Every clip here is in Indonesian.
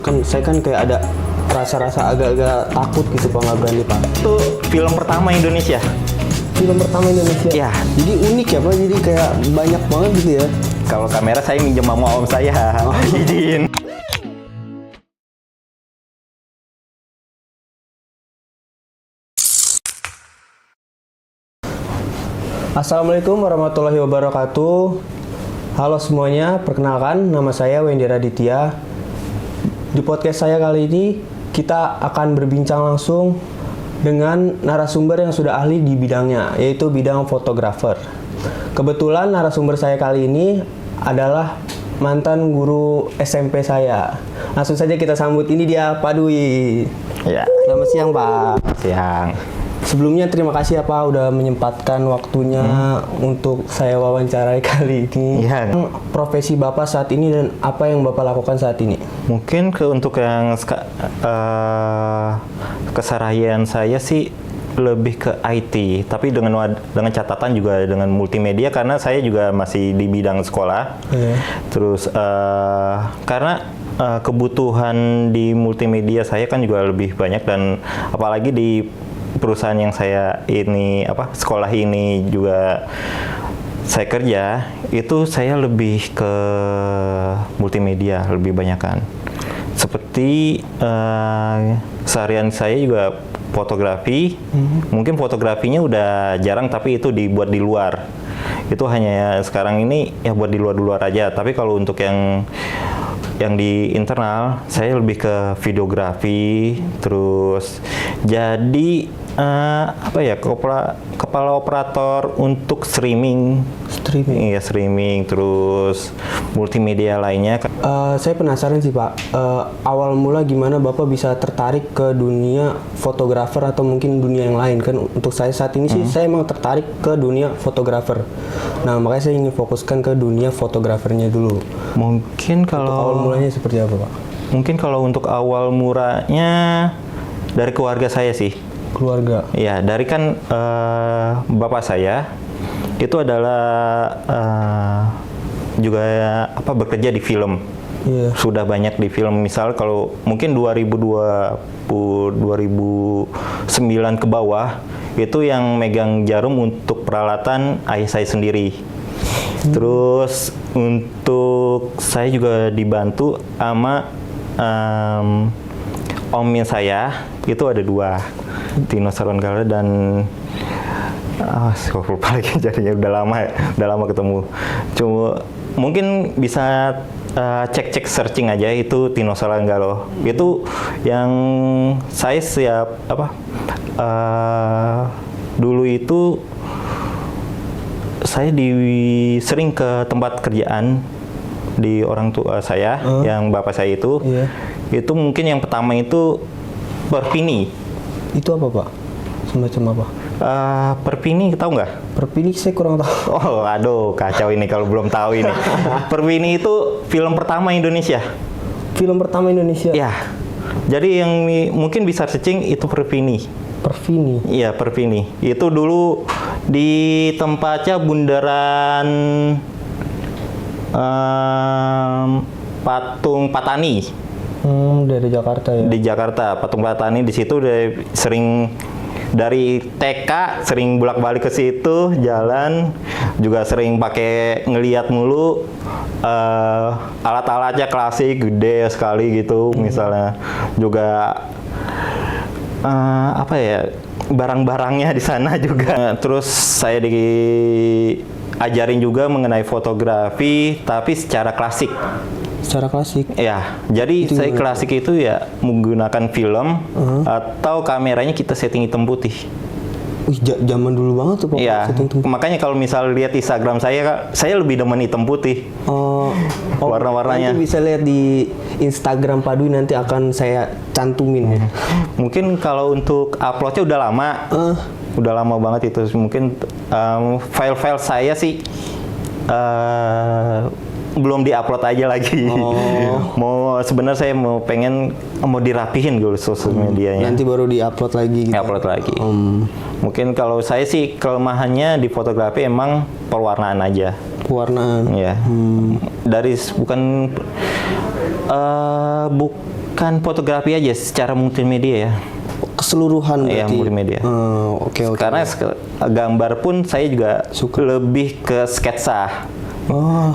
Kan saya kan kayak ada rasa-rasa agak-agak takut gitu Pak, nggak berani Pak. Itu film pertama Indonesia. Film pertama Indonesia. Ya. Jadi unik ya Pak, jadi kayak banyak banget gitu ya. Kalau kamera saya minjem sama om saya. Izin. Assalamualaikum warahmatullahi wabarakatuh. Halo semuanya, perkenalkan nama saya Wendy Raditya. Di podcast saya kali ini kita akan berbincang langsung dengan narasumber yang sudah ahli di bidangnya, yaitu bidang fotografer. Kebetulan narasumber saya kali ini adalah mantan guru SMP saya. Langsung saja kita sambut, ini dia Pak Dwi. Ya. Selamat siang Pak. Siang. Sebelumnya terima kasih ya Pak udah menyempatkan waktunya untuk saya wawancarai kali ini. Iya. Profesi Bapak saat ini dan apa yang Bapak lakukan saat ini? Mungkin untuk yang keseharian saya sih lebih ke IT, tapi dengan catatan juga dengan multimedia karena saya juga masih di bidang sekolah. Terus karena kebutuhan di multimedia saya kan juga lebih banyak, dan apalagi di perusahaan yang saya ini sekolah ini juga saya kerja, itu saya lebih ke multimedia lebih banyakan. Seperti seharian saya juga fotografi. Mungkin fotografinya udah jarang, tapi itu dibuat di luar. Itu hanya sekarang ini ya buat di luar aja. Tapi kalau untuk yang di internal, saya lebih ke videografi. Terus jadi kepala operator untuk streaming. Iya, streaming, terus multimedia lainnya. Saya penasaran sih Pak, awal mula gimana Bapak bisa tertarik ke dunia fotografer atau mungkin dunia yang lain? Kan untuk saya saat ini sih saya emang tertarik ke dunia fotografer. Nah makanya saya ingin fokuskan ke dunia fotografernya dulu. Mungkin kalau awal mulanya seperti apa Pak? Mungkin kalau untuk awal mulanya dari keluarga saya sih. Keluarga? Iya, dari kan bapak saya itu adalah juga bekerja di film. Yeah. Sudah banyak di film. Misal kalau mungkin 2009 ke bawah itu yang megang jarum untuk peralatan ayah saya sendiri. Terus untuk saya juga dibantu sama omnya saya, itu ada dua, Tino Saronggala dan saya lupa lagi jadinya, udah lama ketemu. Cuma mungkin bisa cek searching aja, itu Tino Saronggala. Itu yang saya dulu itu saya sering ke tempat kerjaan di orang tua saya, yang bapak saya itu. Itu mungkin yang pertama itu Perpini. Itu apa Pak? Semacam apa? Perpini tahu nggak? Perpini saya kurang tahu. Oh, aduh, kacau ini kalau belum tahu ini. Perpini itu film pertama Indonesia. Film pertama Indonesia? Ya. Jadi yang mungkin bisa searching itu Perpini. Perpini? Iya, Perpini. Itu dulu di tempatnya bundaran Patung Patani. Dari Jakarta ya? Di Jakarta, Patung Patani. Di situ udah sering dari TK sering bolak-balik ke situ, jalan juga sering pakai ngeliat mulu. Alat-alatnya klasik, gede sekali gitu. Misalnya juga barang-barangnya di sana juga. Terus saya diajarin juga mengenai fotografi, tapi secara klasik. Secara klasik? Ya, jadi itu saya klasik itu ya menggunakan film atau kameranya kita setting hitam putih. Zaman dulu banget tuh Pak. Iya, makanya kalau misal lihat Instagram saya lebih demen hitam putih. Warna-warnanya. Nanti bisa lihat di Instagram Pak Dwi, nanti akan saya cantumin ya. Mungkin kalau untuk uploadnya udah lama. Udah lama banget itu. Mungkin file-file saya sih belum diupload aja lagi. Sebenarnya saya pengen dirapihin dulu sosial medianya. Nanti baru diupload lagi gitu. Upload lagi. Mungkin kalau saya sih kelemahannya di fotografi emang pewarnaan aja. Pewarnaan. Ya. Dari bukan bukan fotografi aja, secara multimedia ya. Keseluruhan Iya, berarti. multimedia. Oke. Karena gambar pun saya juga lebih ke sketsa. Oh.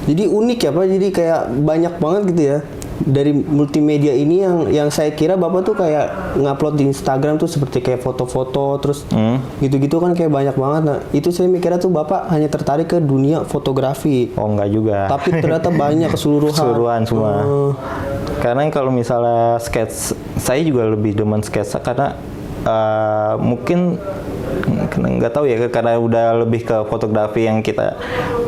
Jadi unik ya Pak. Jadi kayak banyak banget gitu ya. Dari multimedia ini yang saya kira Bapak tuh kayak ngupload di Instagram tuh seperti kayak foto-foto terus gitu-gitu kan kayak banyak banget. Nah, itu saya mikirnya tuh Bapak hanya tertarik ke dunia fotografi. Oh, enggak juga. Tapi ternyata banyak keseluruhan. Keseluruhan semua. Karena kalau misalnya sketsa, saya juga lebih demen sketsa karena mungkin nggak tahu ya, karena udah lebih ke fotografi yang kita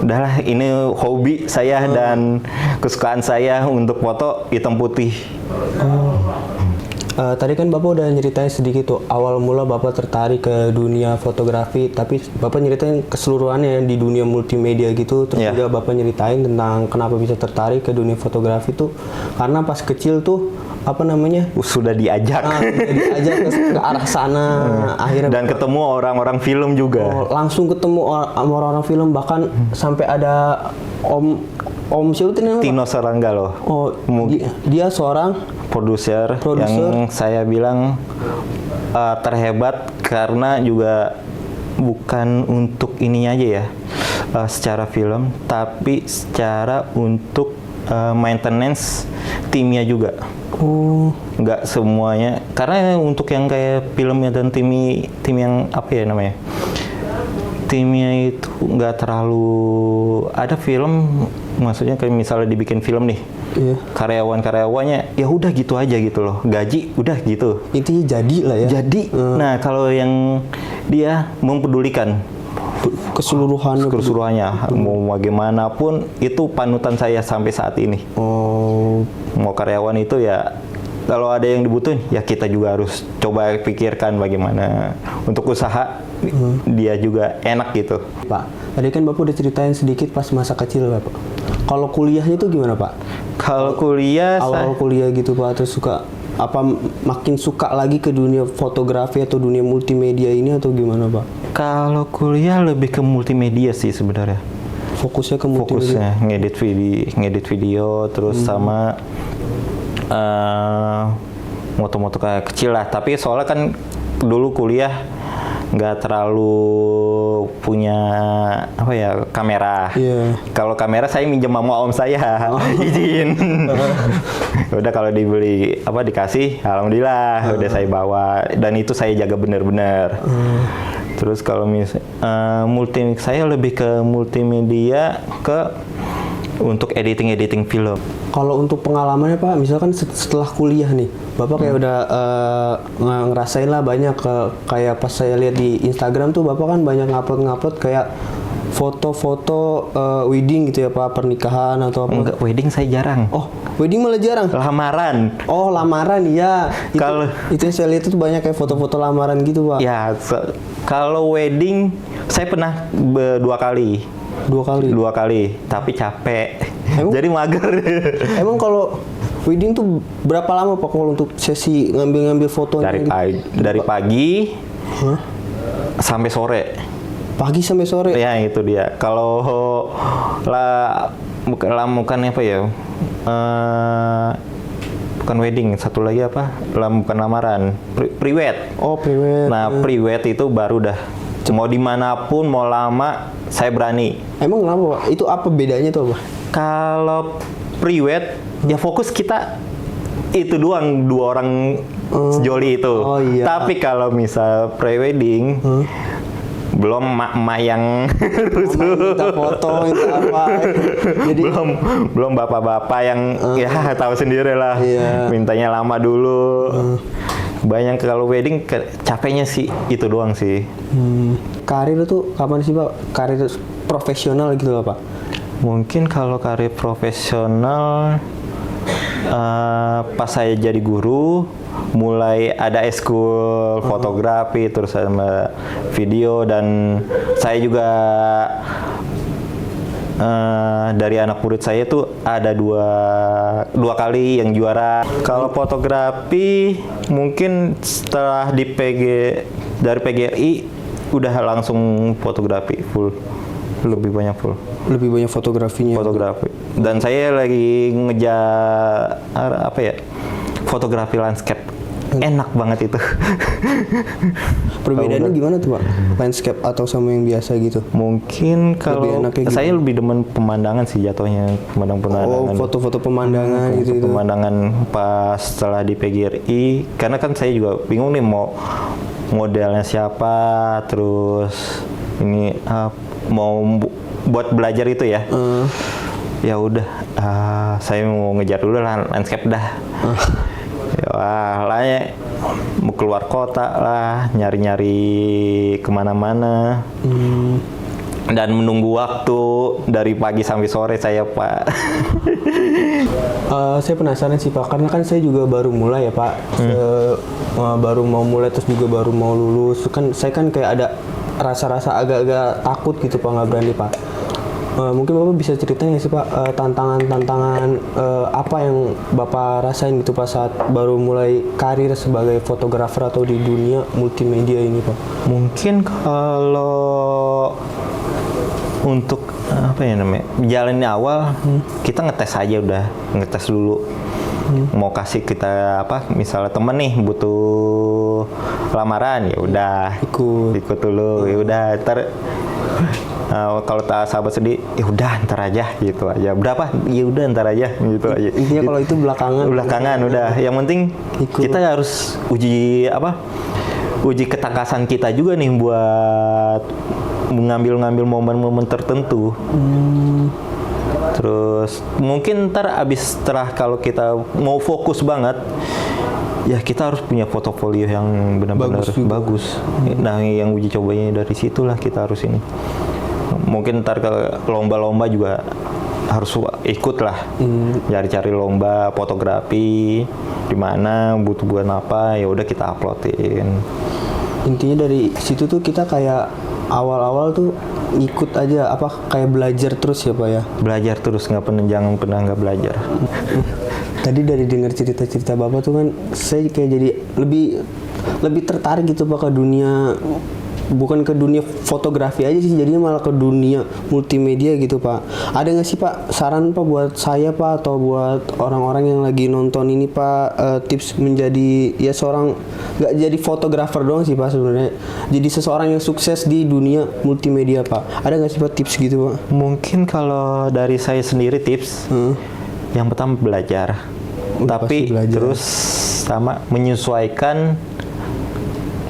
udahlah ini hobi saya dan kesukaan saya untuk foto hitam putih. Tadi kan Bapak udah nyeritain sedikit tuh awal mula Bapak tertarik ke dunia fotografi, tapi Bapak nyeritain keseluruhannya di dunia multimedia gitu, terus juga Bapak nyeritain tentang kenapa bisa tertarik ke dunia fotografi tuh karena pas kecil tuh apa namanya Sudah diajak. diajak ke arah sana akhirnya Dan ketemu orang-orang film juga. langsung ketemu sama orang-orang film, bahkan sampai ada Om siapa tuh namanya? Tino Saranggalo. Oh, dia seorang Produser yang saya bilang terhebat karena juga bukan untuk ini aja ya, secara film, tapi secara untuk maintenance timnya juga. Nggak semuanya, karena untuk yang kayak filmnya dan tim yang apa ya namanya, timnya itu nggak terlalu ada film, maksudnya kayak misalnya dibikin film nih, karyawan-karyawannya ya udah gitu aja gitu loh, gaji udah gitu, intinya jadi lah ya. Jadi nah kalau yang dia mempedulikan keseluruhannya, mau bagaimanapun itu panutan saya sampai saat ini. Mau karyawan itu ya kalau ada yang dibutuhin ya kita juga harus coba pikirkan bagaimana untuk usaha dia juga enak gitu. Pak, tadi kan Bapak udah ceritain sedikit pas masa kecil Bapak. Kalau kuliahnya itu gimana Pak? Kalau kuliah awal kuliah gitu Pak, atau makin suka lagi ke dunia fotografi atau dunia multimedia ini atau gimana Pak? Kalau kuliah lebih ke multimedia sih sebenarnya. Fokusnya ke multimedia. ngedit video terus sama moto-moto kayak kecil lah. Tapi soalnya kan dulu kuliah nggak terlalu punya apa ya kamera. Kalau kamera saya minjem sama om saya, izin. Udah kalau dibeli dikasih, alhamdulillah udah saya bawa dan itu saya jaga benar-benar. Terus kalau saya lebih ke multimedia untuk editing film. Kalau untuk pengalamannya Pak, misalkan setelah kuliah nih, Bapak kayak udah ngerasain lah banyak kayak pas saya lihat di Instagram tuh Bapak kan banyak ngupload kayak foto-foto wedding gitu ya Pak, pernikahan atau apa? Enggak, wedding saya jarang. Oh, wedding malah jarang? Lamaran. Oh, lamaran ya. Itu yang saya lihat tuh banyak kayak foto-foto lamaran gitu Pak. Ya, kalau wedding saya pernah dua kali. Dua kali, tapi capek. Jadi mager. Emang kalau wedding tuh berapa lama Pak kalau untuk sesi ngambil fotonya? Dari pagi sampai sore. Pagi sampai sore? Ya itu dia. Kalau bukan apa ya? Bukan wedding, satu lagi apa? Bukan lamaran, pre-wed. Oh, pre-wed. Nah, pre-wed itu baru dah. Mau dimanapun, mau lama, saya berani. Emang kenapa Pak? Itu apa bedanya tuh Pak? Kalau pre-wed, ya fokus kita itu doang, dua orang sejoli itu. Oh, iya. Tapi kalau misal pre-wedding, belum emak-emak yang minta foto, minta apa. Jadi belum bapak-bapak yang ya tahu sendiri lah. Mintanya lama dulu. Banyak kalau wedding capeknya sih itu doang sih. Karir tuh kapan sih Pak? Karir profesional gitu loh Pak? Mungkin kalau karir profesional pas saya jadi guru, mulai ada eskul fotografi, terus sama video, dan saya juga dari anak murid saya tuh ada dua kali yang juara. Kalau fotografi mungkin setelah dari PGRI udah langsung fotografi full, lebih banyak fotografinya. Dan saya lagi ngejar apa ya, fotografi landscape. Enak banget itu. Perbedaannya gimana tuh Pak? Landscape atau sama yang biasa gitu? Mungkin kalau saya lebih demen pemandangan sih jatuhnya, pemandangan. Oh, foto-foto pemandangan gitu. Pemandangan pas setelah di PGRI, karena kan saya juga bingung nih mau modelnya siapa, terus ini mau buat belajar itu ya. Ya udah, saya mau ngejar dulu lah landscape dah. Ya lah ya, mau keluar kota lah, nyari-nyari kemana-mana. Dan menunggu waktu dari pagi sampai sore saya Pak. Saya penasaran sih Pak, karena kan saya juga baru mulai ya Pak. Baru mau mulai terus juga baru mau lulus. Kan saya kan kayak ada rasa-rasa agak-agak takut gitu Pak, nggak berani Pak. Mungkin Bapak bisa ceritain nggak sih Pak tantangan-tantangan apa yang Bapak rasain gitu Pak saat baru mulai karir sebagai fotografer atau di dunia multimedia ini Pak? Mungkin kalau untuk apa ya namanya jalannya awal kita ngetes aja, udah ngetes dulu. Mau kasih kita apa, misalnya temen nih butuh lamaran, ya udah ikut dulu, ya udah ntar kalau tak sahabat sedih, ya udah ntar aja gitu aja. Berapa? Ya udah ntar aja gitu aja. Intinya kalau itu belakangan udah. Yang penting kita harus uji ketangkasan kita juga nih buat mengambil momen-momen tertentu. Terus mungkin ntar setelah kalau kita mau fokus banget, ya kita harus punya portofolio yang benar-benar bagus. Nah, yang uji cobanya dari situlah kita harus ini. Mungkin ntar ke lomba-lomba juga harus ikut lah. Cari-cari lomba fotografi di mana butuh buat apa, ya udah kita uploadin. Intinya dari situ tuh kita kayak awal-awal tuh ikut aja, apa kayak belajar terus ya Pak ya? Belajar terus, jangan pernah nggak belajar. Tadi dari dengar cerita-cerita Bapak tuh kan saya kayak jadi lebih tertarik gitu Pak ke dunia, bukan ke dunia fotografi aja sih, jadinya malah ke dunia multimedia gitu Pak. Ada nggak sih Pak saran Pak buat saya Pak atau buat orang-orang yang lagi nonton ini Pak, tips menjadi ya seorang, nggak jadi fotografer doang sih Pak sebenarnya, jadi seseorang yang sukses di dunia multimedia Pak. Ada nggak sih Pak tips gitu Pak? Mungkin kalau dari saya sendiri tips, yang pertama belajar. Tapi belajar. Terus sama menyesuaikan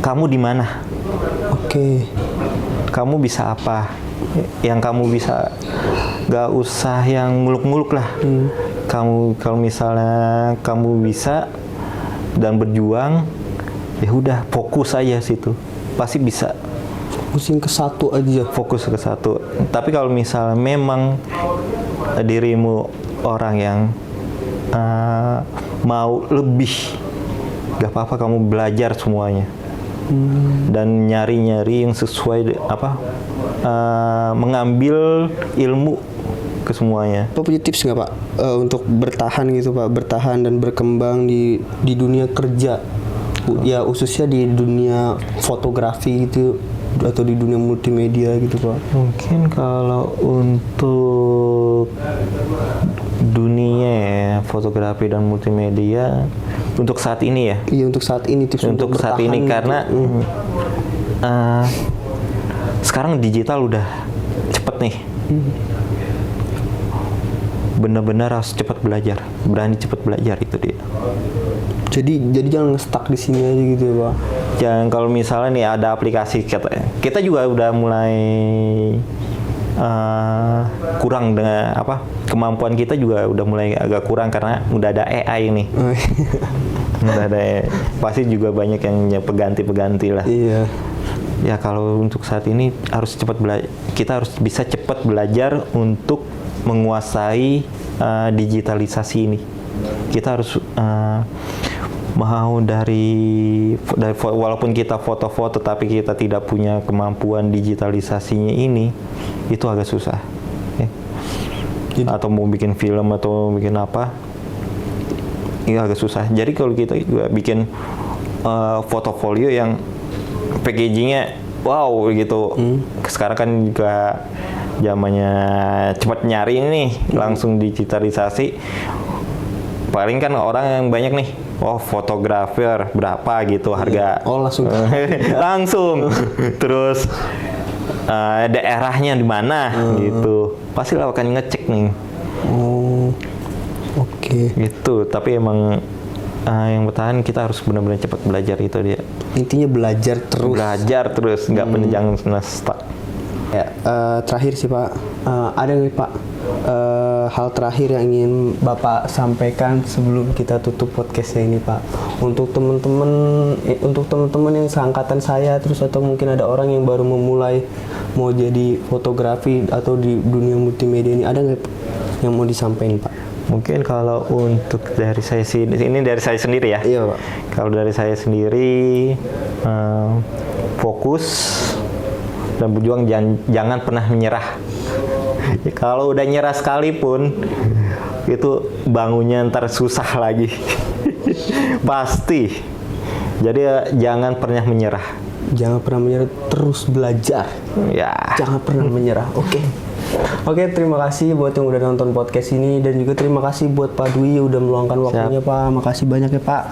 kamu di mana. Oke. Kamu bisa apa? Yang kamu bisa, gak usah yang muluk-muluk lah. Kamu kalau misalnya kamu bisa dan berjuang, ya udah fokus aja situ. Pasti bisa. Fokusin ke satu aja. Fokus ke satu. Tapi kalau misalnya memang dirimu orang yang mau lebih, gak apa-apa kamu belajar semuanya. Dan nyari-nyari yang sesuai mengambil ilmu ke semuanya. Pak punya tips nggak Pak untuk bertahan gitu Pak, bertahan dan berkembang di dunia kerja, ya khususnya di dunia fotografi gitu atau di dunia multimedia gitu Pak? Mungkin kalau untuk dunia ya, fotografi dan multimedia untuk saat ini ya. Iya, untuk saat ini tips untuk saat ini gitu. Karena sekarang digital udah cepet nih. Benar-benar harus cepat belajar, berani cepat belajar, itu dia. Jadi jangan stuck di sini aja gitu ya Pak. Jangan, kalau misalnya nih ada aplikasi, kita juga udah mulai kurang dengan kemampuan kita juga udah mulai agak kurang karena udah ada AI nih. Udah ada AI. Pasti juga banyak yang peganti lah. Iya. Ya kalau untuk saat ini harus cepat belajar. Kita harus bisa cepat belajar untuk menguasai digitalisasi ini. Kita harus mau dari walaupun kita foto-foto tapi kita tidak punya kemampuan digitalisasinya ini, itu agak susah ya. Atau mau bikin film atau bikin apa, itu agak susah. Jadi kalau kita juga bikin portofolio yang packagingnya wow gitu, sekarang kan juga zamannya cepat nyari nih, langsung digitalisasi. Paling kan orang yang banyak nih oh fotografer berapa gitu harga. Oh, langsung. Langsung. Terus daerahnya di mana gitu. Pasti lah akan ngecek nih. Oh, oke. Gitu. Tapi emang yang bertahan kita harus benar-benar cepat belajar itu dia. Intinya belajar terus. Belajar terus, nggak jangan stuck. Ya, terakhir sih Pak, ada nggak Pak hal terakhir yang ingin Bapak sampaikan sebelum kita tutup podcastnya ini Pak? Untuk teman-teman yang seangkatan saya, terus atau mungkin ada orang yang baru memulai mau jadi fotografi atau di dunia multimedia ini, ada nggak yang mau disampaikan Pak? Mungkin kalau untuk dari saya sih, ini dari saya sendiri ya. Iya Pak. Kalau dari saya sendiri, fokus dan berjuang, jangan pernah menyerah. Kalau udah nyerah sekalipun, itu bangunnya ntar susah lagi. Pasti. Jadi jangan pernah menyerah. Jangan pernah menyerah, terus belajar. Ya. Jangan pernah menyerah. Oke, terima kasih buat yang udah nonton podcast ini, dan juga terima kasih buat Pak Dwi udah meluangkan waktunya Pak. Makasih banyak ya Pak.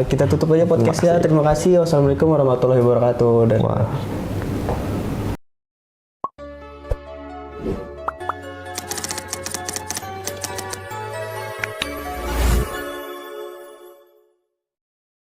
Kita tutup aja podcastnya. Terima kasih. Wassalamualaikum warahmatullahi wabarakatuh. Dan